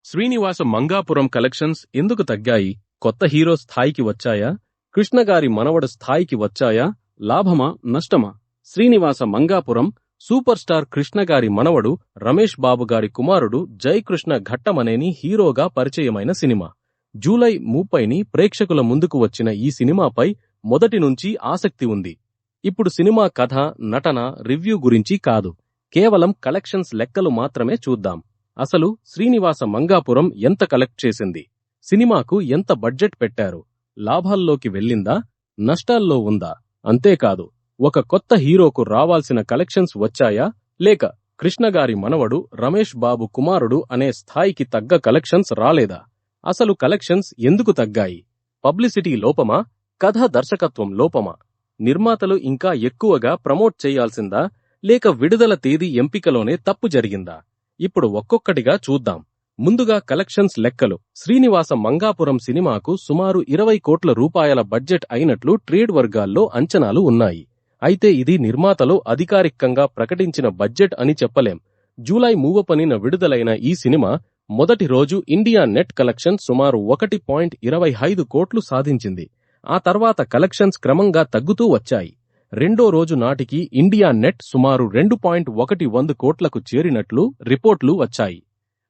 Srinivasa Mangapuram collections ఎందుకు తగ్గాయి? కొత్త హీరో స్థాయికి వచ్చాయా? కృష్ణగారి మనవడు స్థాయికి వచ్చాయా? లాభమా నష్టమా? శ్రీనివాస మంగాపురం సూపర్ స్టార్ కృష్ణగారి మనవడు రమేష్ బాబు గారి కుమారుడు జయకృష్ణ ఘట్టమనేని హీరోగా పరిచయమైన సినిమా. జూలై 30ని ప్రేక్షకుల ముందుకు వచ్చిన ఈ సినిమాపై మొదటి నుంచి ఆసక్తి ఉంది. ఇప్పుడు సినిమా కథ, నటన, రివ్యూ గురించి కాదు, కేవలం కలెక్షన్స్ లెక్కలు మాత్రమే చూద్దాం. అసలు శ్రీనివాస మంగాపురం ఎంత కలెక్ట్ చేసింది? సినిమాకు ఎంత బడ్జెట్ పెట్టారు? లాభాల్లోకి వెళ్ళిందా? నష్టాల్లో ఉందా? అంతేకాదు, ఒక కొత్త హీరోకు రావాల్సిన కలెక్షన్స్ వచ్చాయా, లేక కృష్ణగారి మనవడు రమేష్ బాబు కుమారుడు అనే స్థాయికి తగ్గ కలెక్షన్స్ రాలేదా? అసలు కలెక్షన్స్ ఎందుకు తగ్గాయి? పబ్లిసిటీ లోపమా? కథ, దర్శకత్వం లోపమా? నిర్మాతలు ఇంకా ఎక్కువగా ప్రమోట్ చేయాల్సిందా, లేక విడుదల తేదీ ఎంపికలోనే తప్పు జరిగిందా? ఇప్పుడు ఒక్కొక్కటిగా చూద్దాం. ముందుగా కలెక్షన్స్ లెక్కలు. శ్రీనివాస మంగాపురం సినిమాకు సుమారు 20 కోట్ల రూపాయల బడ్జెట్ అయినట్లు ట్రేడ్ వర్గాల్లో అంచనాలు ఉన్నాయి. అయితే ఇది నిర్మాతలు అధికారికంగా ప్రకటించిన బడ్జెట్ అని చెప్పలేం. జూలై 30న విడుదలైన ఈ సినిమా మొదటి రోజు ఇండియా నెట్ కలెక్షన్ సుమారు 1.25 కోట్లు సాధించింది. ఆ తర్వాత కలెక్షన్స్ క్రమంగా తగ్గుతూ వచ్చాయి. రెండో రోజు నాటికి ఇండియా నెట్ సుమారు 2.1 కోట్లకు చేరినట్లు రిపోర్ట్లు వచ్చాయి.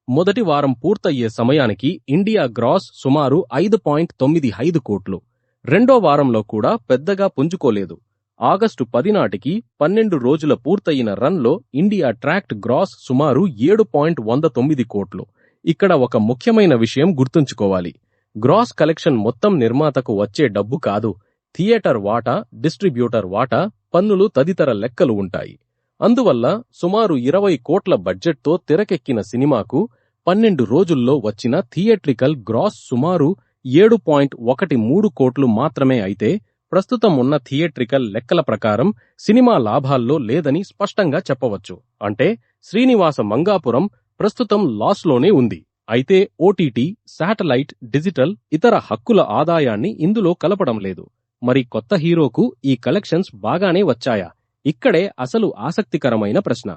మొదటి వారం పూర్తయ్యే సమయానికి ఇండియా గ్రాస్ సుమారు 5.95 కోట్లు. రెండో వారంలో కూడా పెద్దగా పుంజుకోలేదు. ఆగస్టు 10 నాటికి 12 రోజుల పూర్తయిన రన్లో ఇండియా ట్రాక్ట్ గ్రాస్ సుమారు 7.19 కోట్లు. ఇక్కడ ఒక ముఖ్యమైన విషయం గుర్తుంచుకోవాలి. గ్రాస్ కలెక్షన్ మొత్తం నిర్మాతకు వచ్చే డబ్బు కాదు. థియేటర్ వాటా, డిస్ట్రిబ్యూటర్ వాటా, పన్నులు తదితర లెక్కలు ఉంటాయి. అందువల్ల సుమారు 20 కోట్ల బడ్జెట్తో తెరకెక్కిన సినిమాకు 12 రోజుల్లో వచ్చిన థియేట్రికల్ గ్రాస్ సుమారు 7.13 కోట్లు మాత్రమే అయితే, ప్రస్తుతం ఉన్న థియేట్రికల్ లెక్కల ప్రకారం సినిమా లాభాల్లో లేదని స్పష్టంగా చెప్పవచ్చు. అంటే శ్రీనివాస మంగాపురం ప్రస్తుతం లాస్లోనే ఉంది. అయితే ఓటీటీ, శాటిలైట్, డిజిటల్, ఇతర హక్కుల ఆదాయాన్ని ఇందులో కలపడం లేదు. మరి కొత్త హీరోకు ఈ కలెక్షన్స్ బాగానే వచ్చాయా? ఇక్కడే అసలు ఆసక్తికరమైన ప్రశ్న.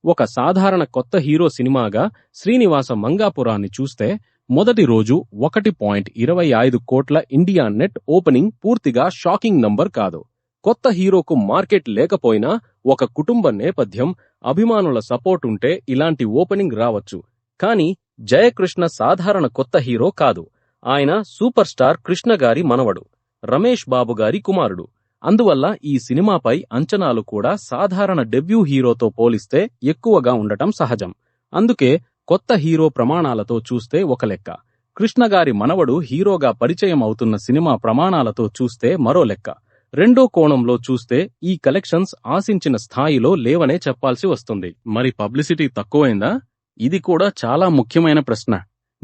ఒక సాధారణ కొత్త హీరో సినిమాగా శ్రీనివాస మంగాపురాన్ని చూస్తే మొదటి రోజు 1.25 కోట్ల ఇండియా నెట్ ఓపెనింగ్ పూర్తిగా షాకింగ్ నంబర్ కాదు. కొత్త హీరోకు మార్కెట్ లేకపోయినా ఒక కుటుంబ నేపథ్యం, అభిమానుల సపోర్ట్ ఉంటే ఇలాంటి ఓపెనింగ్ రావచ్చు. కానీ జయకృష్ణ సాధారణ కొత్త హీరో కాదు. ఆయన సూపర్ స్టార్ కృష్ణగారి మనవడు, రమేష్ బాబు గారి కుమారుడు. అందువల్ల ఈ సినిమాపై అంచనాలు కూడా సాధారణ డెబ్యూ హీరోతో పోలిస్తే ఎక్కువగా ఉండటం సహజం. అందుకే కొత్త హీరో ప్రమాణాలతో చూస్తే ఒక లెక్క, కృష్ణగారి మనవడు హీరోగా పరిచయం అవుతున్న సినిమా ప్రమాణాలతో చూస్తే మరో లెక్క. రెండో కోణంలో చూస్తే ఈ కలెక్షన్స్ ఆశించిన స్థాయిలో లేవనే చెప్పాల్సి వస్తుంది. మరి పబ్లిసిటీ తక్కువైందా? ఇది కూడా చాలా ముఖ్యమైన ప్రశ్న.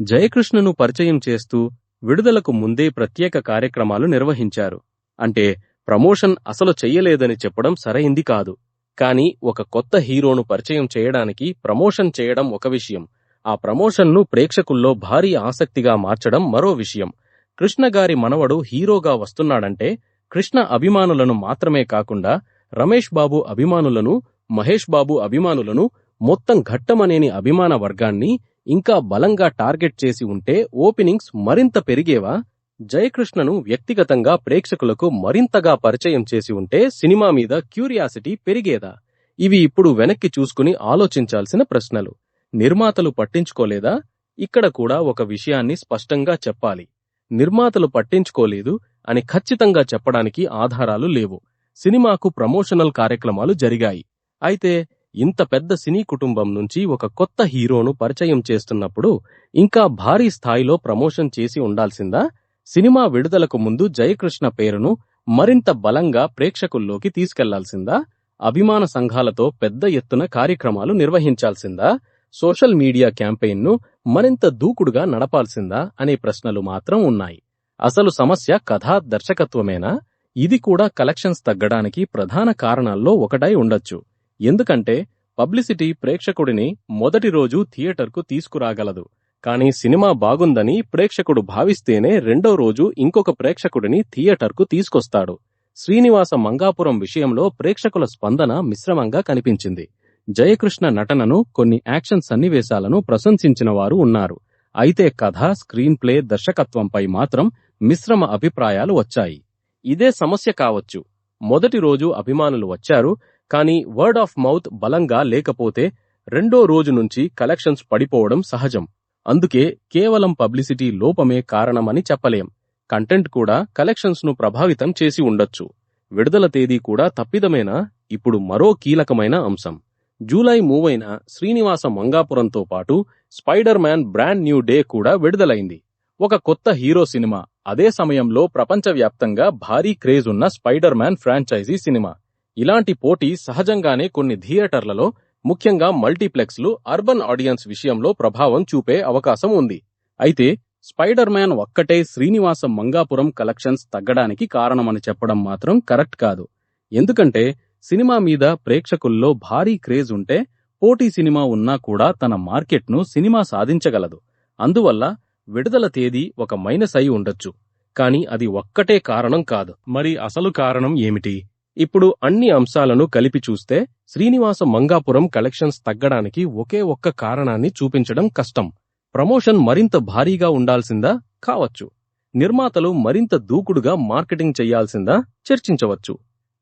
జయకృష్ణను పరిచయం చేస్తూ విడుదలకు ముందే ప్రత్యేక కార్యక్రమాలు నిర్వహించారు. అంటే ప్రమోషన్ అసలు చెయ్యలేదని చెప్పడం సరైంది కాదు. కానీ ఒక కొత్త హీరోను పరిచయం చేయడానికి ప్రమోషన్ చేయడం ఒక విషయం. ఆ ప్రమోషన్ను ప్రేక్షకుల్లో భారీ ఆసక్తిగా మార్చడం మరో విషయం. కృష్ణగారి మనవడు హీరోగా వస్తున్నాడంటే కృష్ణ అభిమానులను మాత్రమే కాకుండా రమేష్ బాబు అభిమానులను, మహేష్ బాబు అభిమానులను, మొత్తం ఘట్టమనేని అభిమాన వర్గాన్ని ఇంకా బలంగా టార్గెట్ చేసి ఉంటే ఓపెనింగ్స్ మరింత పెరిగేవా? జయకృష్ణను వ్యక్తిగతంగా ప్రేక్షకులకు మరింతగా పరిచయం చేసి ఉంటే సినిమా మీద క్యూరియాసిటీ పెరిగేదా? ఇవి ఇప్పుడు వెనక్కి చూసుకుని ఆలోచించాల్సిన ప్రశ్నలు. నిర్మాతలు పట్టించుకోలేదా? ఇక్కడ కూడా ఒక విషయాన్ని స్పష్టంగా చెప్పాలి. నిర్మాతలు పట్టించుకోలేదు అని ఖచ్చితంగా చెప్పడానికి ఆధారాలు లేవు. సినిమాకు ప్రమోషనల్ కార్యక్రమాలు జరిగాయి. అయితే ఇంత పెద్ద సినీ కుటుంబం నుంచి ఒక కొత్త హీరోను పరిచయం చేస్తున్నప్పుడు ఇంకా భారీ స్థాయిలో ప్రమోషన్ చేసి ఉండాల్సిందా? సినిమా విడుదలకు ముందు జయకృష్ణ పేరును మరింత బలంగా ప్రేక్షకుల్లోకి తీసుకెళ్లాల్సిందా? అభిమాన సంఘాలతో పెద్ద ఎత్తున కార్యక్రమాలు నిర్వహించాల్సిందా? సోషల్ మీడియా క్యాంపెయిన్ను మరింత దూకుడుగా నడపాల్సిందా అనే ప్రశ్నలు మాత్రం ఉన్నాయి. అసలు సమస్య కథా, దర్శకత్వమేనా? ఇది కూడా కలెక్షన్స్ తగ్గడానికి ప్రధాన కారణాల్లో ఒకటై ఉండొచ్చు. ఎందుకంటే పబ్లిసిటీ ప్రేక్షకుడిని మొదటి రోజు థియేటర్కు తీసుకురాగలదు. కానీ సినిమా బాగుందని ప్రేక్షకుడు భావిస్తేనే రెండో రోజు ఇంకొక ప్రేక్షకుడిని థియేటర్కు తీసుకొస్తాడు. శ్రీనివాస మంగాపురం విషయంలో ప్రేక్షకుల స్పందన మిశ్రమంగా కనిపించింది. జయకృష్ణ నటనను, కొన్ని యాక్షన్ సన్నివేశాలను ప్రశంసించిన వారు ఉన్నారు. అయితే కథ, స్క్రీన్ ప్లే, దర్శకత్వంపై మాత్రం మిశ్రమ అభిప్రాయాలు వచ్చాయి. ఇదే సమస్య కావచ్చు. మొదటి రోజు అభిమానులు వచ్చారు, కానీ వర్డ్ ఆఫ్ మౌత్ బలంగా లేకపోతే రెండో రోజు నుంచి కలెక్షన్స్ పడిపోవడం సహజం. అందుకే కేవలం పబ్లిసిటీ లోపమే కారణమని చెప్పలేం. కంటెంట్ కూడా కలెక్షన్స్ ను ప్రభావితం చేసి ఉండొచ్చు. విడుదల తేదీ కూడా తప్పిదమేనా? ఇప్పుడు మరో కీలకమైన అంశం. జూలై 30న శ్రీనివాస మంగాపురంతో పాటు spider man brand new day కూడా విడుదలైంది. ఒక కొత్త హీరో సినిమా, అదే సమయంలో ప్రపంచవ్యాప్తంగా భారీ క్రేజ్ ఉన్న స్పైడర్ మ్యాన్ ఫ్రాంచైజీ సినిమా. ఇలాంటి పోటీ సహజంగానే కొన్ని థియేటర్లలో, ముఖ్యంగా మల్టీప్లెక్స్లు అర్బన్ ఆడియన్స్ విషయంలో ప్రభావం చూపే అవకాశం ఉంది. అయితే స్పైడర్ మ్యాన్ ఒక్కటే శ్రీనివాస మంగాపురం కలెక్షన్స్ తగ్గడానికి కారణమని చెప్పడం మాత్రం కరెక్ట్ కాదు. ఎందుకంటే సినిమా మీద ప్రేక్షకుల్లో భారీ క్రేజ్ ఉంటే పోటీ సినిమా ఉన్నా కూడా తన మార్కెట్ను సినిమా సాధించగలదు. అందువల్ల విడుదల తేదీ ఒక మైనస్ అయి ఉండొచ్చు. కానీ అది ఒక్కటే కారణం కాదు. మరి అసలు కారణం ఏమిటి? ఇప్పుడు అన్ని అంశాలను కలిపి చూస్తే శ్రీనివాస మంగాపురం కలెక్షన్స్ తగ్గడానికి ఒకే ఒక్క కారణాన్ని చూపించడం కష్టం. ప్రమోషన్ మరింత భారీగా ఉండాల్సిందా? కావచ్చు. నిర్మాతలు మరింత దూకుడుగా మార్కెటింగ్ చెయ్యాల్సిందా? చర్చించవచ్చు.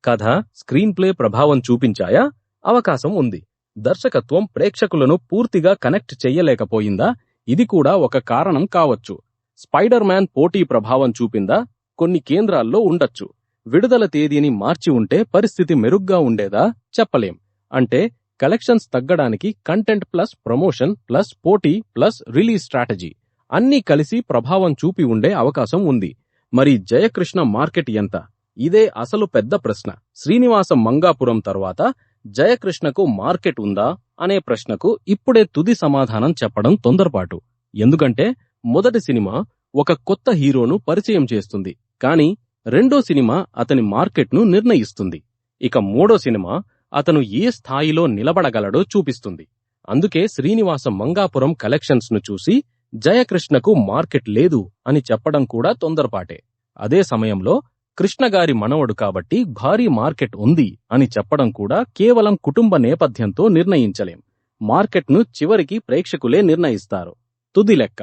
కథ, స్క్రీన్ ప్లే ప్రభావం చూపించాయా? అవకాశం ఉంది. దర్శకత్వం ప్రేక్షకులను పూర్తిగా కనెక్ట్ చెయ్యలేకపోయిందా? ఇది కూడా ఒక కారణం కావచ్చు. స్పైడర్ మ్యాన్ పోటీ ప్రభావం చూపిందా? కొన్ని కేంద్రాల్లో ఉండొచ్చు. విడుదల తేదీని మార్చి ఉంటే పరిస్థితి మెరుగ్గా ఉండేదా? చెప్పలేం. అంటే కలెక్షన్స్ తగ్గడానికి కంటెంట్ ప్లస్ ప్రమోషన్ ప్లస్ పోటీ ప్లస్ రిలీజ్ స్ట్రాటజీ అన్నీ కలిసి ప్రభావం చూపి ఉండే అవకాశం ఉంది. మరి జయకృష్ణ మార్కెట్ ఎంత? ఇదే అసలు పెద్ద ప్రశ్న. శ్రీనివాస మంగాపురం తర్వాత జయకృష్ణకు మార్కెట్ ఉందా అనే ప్రశ్నకు ఇప్పుడే తుది సమాధానం చెప్పడం తొందరపాటు. ఎందుకంటే మొదటి సినిమా ఒక కొత్త హీరోను పరిచయం చేస్తుంది, కానీ రెండో సినిమా అతని మార్కెట్ను నిర్ణయిస్తుంది. ఇక మూడో సినిమా అతను ఏ స్థాయిలో నిలబడగలడో చూపిస్తుంది. అందుకే శ్రీనివాస మంగాపురం కలెక్షన్స్ ను చూసి జయకృష్ణకు మార్కెట్ లేదు అని చెప్పడం కూడా తొందరపాటే. అదే సమయంలో కృష్ణగారి మనవడు కాబట్టి భారీ మార్కెట్ ఉంది అని చెప్పడం కూడా కేవలం కుటుంబ నేపథ్యంతో నిర్ణయించలేం. మార్కెట్ను చివరికి ప్రేక్షకులే నిర్ణయిస్తారు. తుది లెక్క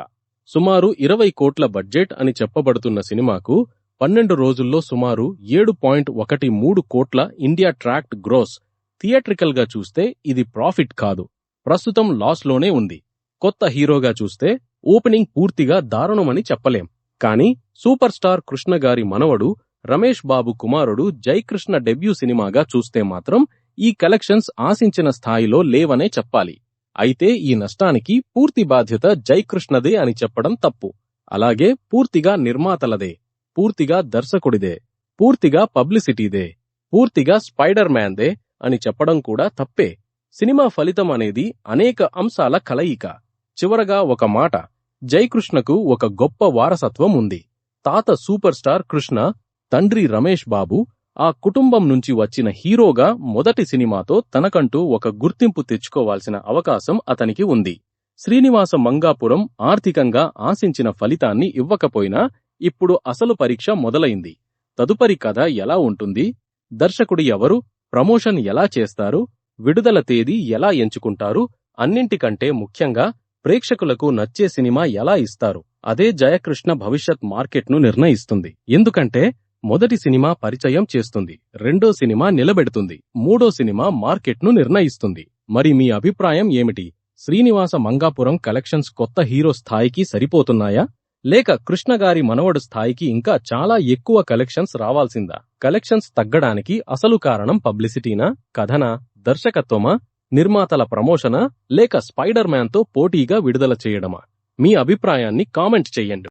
సుమారు 20 కోట్ల బడ్జెట్ అని చెప్పబడుతున్న సినిమాకు 12 రోజుల్లో సుమారు 7.13 కోట్ల ఇండియా ట్రాక్ట్ గ్రోస్. థియేట్రికల్ గా చూస్తే ఇది ప్రాఫిట్ కాదు, ప్రస్తుతం లాస్ లోనే ఉంది. కొత్త హీరోగా చూస్తే ఓపెనింగ్ పూర్తిగా దారుణమని చెప్పలేం. కానీ సూపర్ స్టార్ కృష్ణగారి మనవడు రమేష్ బాబు కుమారుడు జయకృష్ణ డెబ్యూ సినిమాగా చూస్తే మాత్రం ఈ కలెక్షన్స్ ఆశించిన స్థాయిలో లేవనే చెప్పాలి. అయితే ఈ నష్టానికి పూర్తి బాధ్యత జయకృష్ణదే అని చెప్పడం తప్పు. అలాగే పూర్తిగా నిర్మాతలదే, పూర్తిగా దర్శకుడిదే, పూర్తిగా పబ్లిసిటీదే, పూర్తిగా స్పైడర్ మ్యాన్దే అని చెప్పడం కూడా తప్పే. సినిమా ఫలితం అనేది అనేక అంశాల కలయిక. చివరగా ఒక మాట, జయకృష్ణకు ఒక గొప్ప వారసత్వం ఉంది. తాత సూపర్ స్టార్ కృష్ణ, తండ్రి రమేష్ బాబు ఆ కుటుంబం నుంచి వచ్చిన హీరోగా మొదటి సినిమాతో తనకంటూ ఒక గుర్తింపు తెచ్చుకోవాల్సిన అవకాశం అతనికి ఉంది. శ్రీనివాస మంగాపురం ఆర్థికంగా ఆశించిన ఫలితాన్ని ఇవ్వకపోయినా ఇప్పుడు అసలు పరీక్ష మొదలైంది. తదుపరి కథ ఎలా ఉంటుంది? దర్శకుడు ఎవరు? ప్రమోషన్ ఎలా చేస్తారు? విడుదల తేదీ ఎలా ఎంచుకుంటారు? అన్నింటికంటే ముఖ్యంగా ప్రేక్షకులకు నచ్చే సినిమా ఎలా ఇస్తారు? అదే జయకృష్ణ భవిష్యత్ మార్కెట్ను నిర్ణయిస్తుంది. ఎందుకంటే మొదటి సినిమా పరిచయం చేస్తుంది, రెండో సినిమా నిలబెడుతుంది, మూడో సినిమా మార్కెట్ను నిర్ణయిస్తుంది. మరి మీ అభిప్రాయం ఏమిటి? శ్రీనివాస మంగాపురం కలెక్షన్స్ కొత్త హీరో స్థాయికి సరిపోతున్నాయా? లేక కృష్ణగారి మనవడు స్థాయికి ఇంకా చాలా ఎక్కువ కలెక్షన్స్ రావాల్సిందా? కలెక్షన్స్ తగ్గడానికి అసలు కారణం పబ్లిసిటీనా, కథనా, దర్శకత్వమా, నిర్మాతల ప్రమోషనా, లేక స్పైడర్ మ్యాన్తో పోటీగా విడుదల చేయడమా? మీ అభిప్రాయాన్ని కామెంట్ చెయ్యండి.